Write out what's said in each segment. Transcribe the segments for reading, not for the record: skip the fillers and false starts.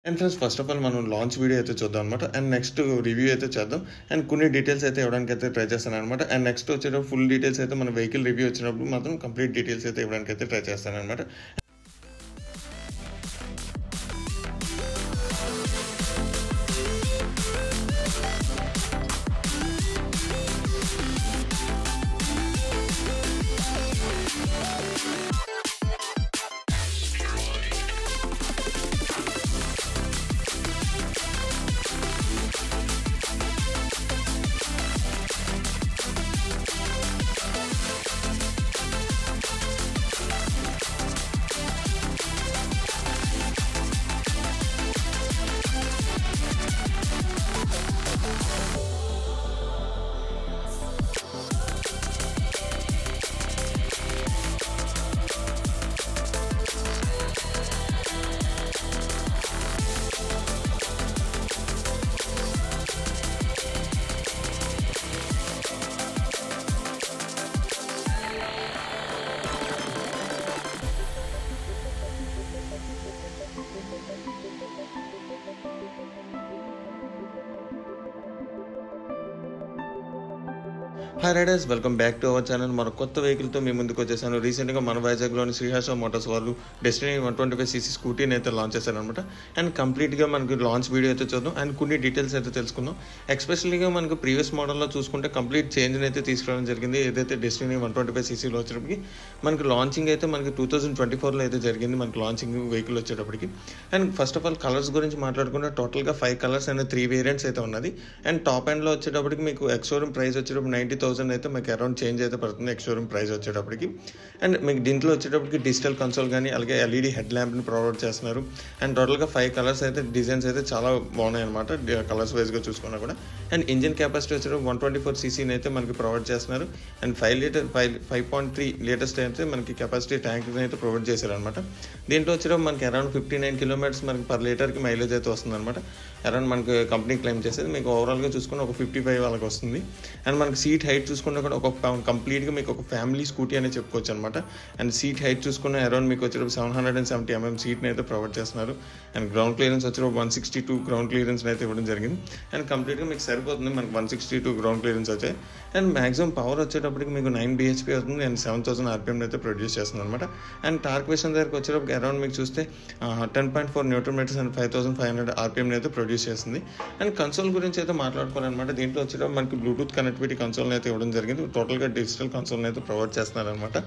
And friends first of all మనం launch video అయితే చూద్దాం అనమాట. అండ్ నెక్స్ట్ రివ్యూ అయితే చేద్దాం. అండ్ కొన్ని డీటెయిల్స్ అయితే ఇవ్వడానికి అయితే ట్రై చేస్తాను అనమాట. అండ్ నెక్స్ట్ వచ్చేటప్పుడు ఫుల్ డీటెయిల్స్ అయితే మన వెహికల్ రివ్యూ వచ్చినప్పుడు మాత్రం కంప్లీట్ డీటెయిల్స్ అయితే ఇవ్వడానికి అయితే ట్రై చేస్తాను అనమాట. Hi riders, welcome back to our channel. మన కొత్త వెహికల్తో మీ ముందుకు వచ్చేసాను. రీసెంట్గా మన వైజాగ్లోని శ్రీహర్ష మోటార్స్ వాళ్ళు డెస్టినీ 125cc స్కూటీని అయితే లాంచ్ చేశారనమాట. అండ్ కంప్లీట్గా మనకి లాంచ్ వీడియో అయితే చూద్దాం అండ్ కొన్ని డీటెయిల్స్ అయితే తెలుసుకుందాం. ఎస్పెషల్గా మనకు ప్రీవియస్ మోడల్లో చూసుకుంటే కంప్లీట్ చేంజ్ని అయితే తీసుకురావడం జరిగింది. ఏదైతే డెస్టినీ 125cc వచ్చేటప్పటికి మనకి లాంచింగ్ అయితే మనకి 2024లో అయితే జరిగింది, మనకి లాంచింగ్ వెహికల్ వచ్చేటప్పటికి. And first of all colours గురించి మాట్లాడుకుంటే టోటల్గా 5 కలర్స్ అండ్ 3 వేరియంట్స్ అయితే ఉన్నది. అండ్ టాప్ ఎండ్లో వచ్చేటప్పటికి మీకు ఎక్స్-షోరూమ్ ప్రైస్ వచ్చేటప్పుడు 90,000 అయితే మీకు అరౌండ్ చేంజ్ అయితే పడుతుంది ఎక్స్-షోరూమ్ ప్రైస్ వచ్చేటప్పటికి. అండ్ మీకు దీంట్లో వచ్చేటప్పటికి డిజిటల్ కన్సోల్ కానీ అలాగే ఎల్ఈడి హెడ్ ల్యాంప్ని ప్రొవైడ్ చేస్తున్నారు. అండ్ టోటల్గా 5 కలర్స్ అయితే డిజైన్స్ అయితే చాలా బాగున్నాయి అనమాట, కలర్స్ వైజ్గా చూసుకున్నా కూడా. అండ్ ఇంజిన్ కెపాసిటీ వచ్చేటప్పుడు 124cc అయితే మనకి ప్రొవైడ్ చేస్తున్నారు. అండ్ 5.3 లీటర్స్ అయితే మనకి కెపాసిటీ ట్యాంక్ అయితే ప్రొవైడ్ చేశారనమాట. దీంట్లో వచ్చేటప్పుడు మనకి అరౌండ్ 59 కిలోమీటర్స్ మనకి పర్ లీటర్కి మైలేజ్ అయితే వస్తుంది అనమాట. అరౌండ్ మనకి కంపెనీ క్లెయిమ్ చేసేది మీకు ఓవరాల్గా చూసుకుని ఒక 55 వాళ్ళకి వస్తుంది. అండ్ మనకి సీట్ హైట్ చూసుకున్నా కూడా ఒక కంప్లీట్గా మీకు ఒక ఫ్యామిలీ స్కూటీ అనే చెప్పుకోవచ్చు అనమాట. అండ్ సీట్ హైట్ చూసుకున్న అరౌండ్ మీకు వచ్చేటప్పుడు 770 mm సీట్ని అయితే ప్రొవైడ్ చేస్తున్నారు. అండ్ గ్రౌండ్ క్లియరెన్స్ వచ్చేటప్పుడు 162 గ్రౌండ్ క్లియరెన్స్ అయితే ఇవ్వడం జరిగింది. అండ్ కంప్లీట్గా మీకు సరిపోతుంది, మనకి 162 గ్రౌండ్ క్లియరెన్స్ వచ్చాయి. అండ్ మాక్సిమం పవర్ వచ్చేటప్పటికి మీకు 9 bhp అవుతుంది అండ్ 7000 rpm అయితే ప్రొడ్యూస్ చేస్తుంది అనమాట. అండ్ టార్క్ విషయం దగ్గరకు వచ్చేటప్పుడు అరౌండ్ మీకు చూస్తే 10.4 Nm అండ్ 5500 rpm అయితే ప్రొడ్యూస్ చేస్తుంది. అండ్ కన్సోల్ గురించి అయితే మాట్లాడుకోవాలన్నమాట. దీంట్లో వచ్చేటప్పుడు మనకి బ్లూటూత్ కనెక్టివిటీ కన్సోల్ని అయితే ఇవ్వడం జరిగింది. టోటల్గా డిజిటల్ కన్సోల్ని అయితే ప్రొవైడ్ చేస్తున్నారనమాట.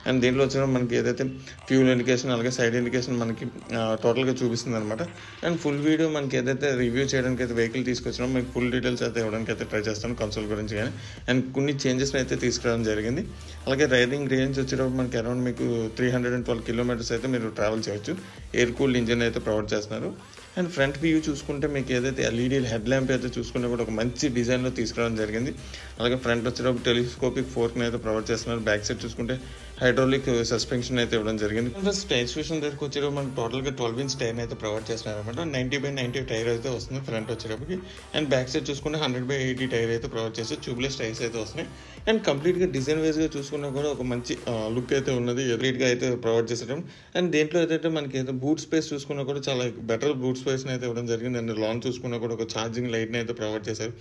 అండ్ దీంట్లో వచ్చిన మనకి ఏదైతే ఫ్యూల్ ఇండికేషన్ అలాగే సైడ్ ఇండికేషన్ మనకి టోటల్గా చూపిస్తుంది అనమాట. అండ్ ఫుల్ వీడియో మనకి ఏదైతే రివ్యూ చేయడానికి అయితే వెహికల్ తీసుకొచ్చినా మీకు ఫుల్ డీటెయిల్స్ అయితే ఇవ్వడానికి అయితే ట్రై చేస్తాను కన్సోల్ గురించి కానీ. అండ్ కొన్ని చేంజెస్ని అయితే తీసుకురావడం జరిగింది. అలాగే రైడింగ్ రేంజ్ వచ్చేటప్పుడు మనకి అరౌండ్ మీకు 312 కిలోమీటర్స్ అయితే మీరు ట్రావెల్ చేయొచ్చు. ఎయిర్ కూల్డ్ ఇంజిన్ అయితే ప్రొవైడ్ చేస్తున్నారు. అండ్ ఫ్రంట్ వ్యూ చూసుకుంటే మీకు ఏదైతే ఎల్ఈడి హెడ్ ల్యాంప్ అయితే చూసుకుంటే కూడా ఒక మంచి డిజైన్లో తీసుకురావడం జరిగింది. అలాగే ఫ్రంట్ వచ్చేటప్పుడు టెలిస్కోపిక్ ఫోర్క్ని అయితే ప్రొవైడ్ చేస్తున్నారు. బ్యాక్ సైడ్ చూసుకుంటే హైడ్రాలిక్ సస్పెన్షన్ అయితే ఇవ్వడం జరిగింది. టైర్ స్టేషన్ దగ్గరకు వచ్చేటప్పుడు మనకి టోటల్గా 12 inch టైర్ అయితే ప్రొవైడ్ చేస్తున్నారు అనమాట. 90/90 టైర్ అయితే వస్తుంది ఫ్రంట్ వచ్చేటప్పటికి. అండ్ బ్యాక్ సైడ్ చూసుకుంటే 100/80 టైర్ అయితే ప్రొవైడ్ చేస్తే ట్యూబ్లెస్ టైర్స్ అయితే వస్తున్నాయి. అండ్ కంప్లీట్గా డిజైన్ వైజ్గా చూసుకున్నా కూడా ఒక మంచి లుక్ అయితే ఉన్నది, ఎదురుగా అయితే ప్రొవైడ్ చేసేటం. అండ్ దేంట్లో ఏదైతే మనకి బూట్ స్పేస్ చూసుకున్నా కూడా చాలా బెటర్ బూట్ స్పేస్ని అయితే ఇవ్వడం జరిగింది. అండ్ లాంగ్ చూసుకున్నా కూడా ఒక ఛార్జింగ్ లైట్ని అయితే ప్రొవైడ్ చేశారు.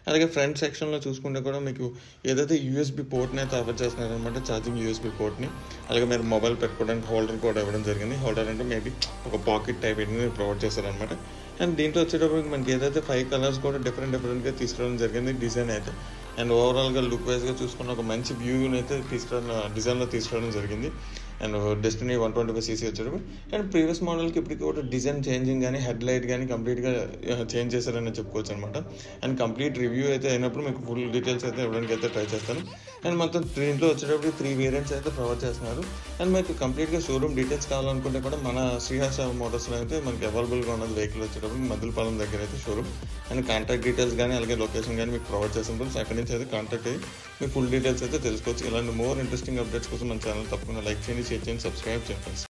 అలాగే ఫ్రంట్ సెక్షన్లో చూసుకుంటే కూడా మీకు ఏదైతే యూఎస్బీ పోర్ట్ని అయితే ఆఫర్ చేస్తున్నారు అనమాట, ఛార్జింగ్ యూఎస్బీ పోర్ట్ని. అలాగే మీరు మొబైల్ పెట్టుకోవడానికి హోల్డర్ కూడా ఇవ్వడం జరిగింది. హోల్డర్ అంటే మేబీ ఒక పాకెట్ టైప్ ఇది ప్రొవైడ్ చేశారనమాట. అండ్ దీంట్లో వచ్చేటప్పటికి మనకి ఏదైతే 5 కలర్స్ కూడా డిఫరెంట్గా తీసుకురావడం జరిగింది డిజైన్ అయితే. అండ్ ఓవరాల్గా లుక్ వైజ్గా చూసుకున్న ఒక మంచి వ్యూని అయితే డిజైన్లో తీసుకురావడం జరిగింది. అండ్ డెస్టినీ 125cc వచ్చేటప్పుడు. అండ్ ప్రీవియస్ మోడల్కి ఇప్పటికి కూడా డిజైన్ చేంజింగ్ కానీ హెడ్ లైట్ కానీ కంప్లీట్గా చేంజ్ చేశారని చెప్పుకోవచ్చు అనమాట. అండ్ కంప్లీట్ రివ్యూ అయితే అయినప్పుడు మీకు ఫుల్ డీటెయిల్స్ అయితే ఇవ్వడానికి అయితే ట్రై చేస్తాను. అండ్ మొత్తం దీంట్లో వచ్చేటప్పుడు 3 వేరియంట్స్ అయితే ప్రొవైడ్ చేస్తున్నారు. అండ్ మీకు కంప్లీట్గా షోరూమ్ డీటెయిల్స్ కావాలనుకుంటే కూడా మన శ్రీహర్ష మోటార్స్లో అయితే మనకి అవైలబుల్గా ఉన్నది వెహికల్ వచ్చేటప్పుడు మద్దిలపాలెం దగ్గర అయితే షోరూమ్. అండ్ కాంటాక్ట్ డీటెయిల్స్ కానీ అలాగే లొకేషన్ కానీ మీకు ప్రొవైడ్ చేస్తాం. అక్కడి నుంచి అయితే కాంటాక్ట్ అయ్యి మీ ఫుల్ డీటెయిల్స్ అయితే తెలుసుకోవచ్చు. ఇలాంటి మోర్ ఇంట్రెస్టింగ్ అప్డేట్స్ కోసం మన ఛానల్ తప్పకుండా లైక్ చేయండి, షేర్ చేయండి, సబ్స్క్రైబ్ చేయండి.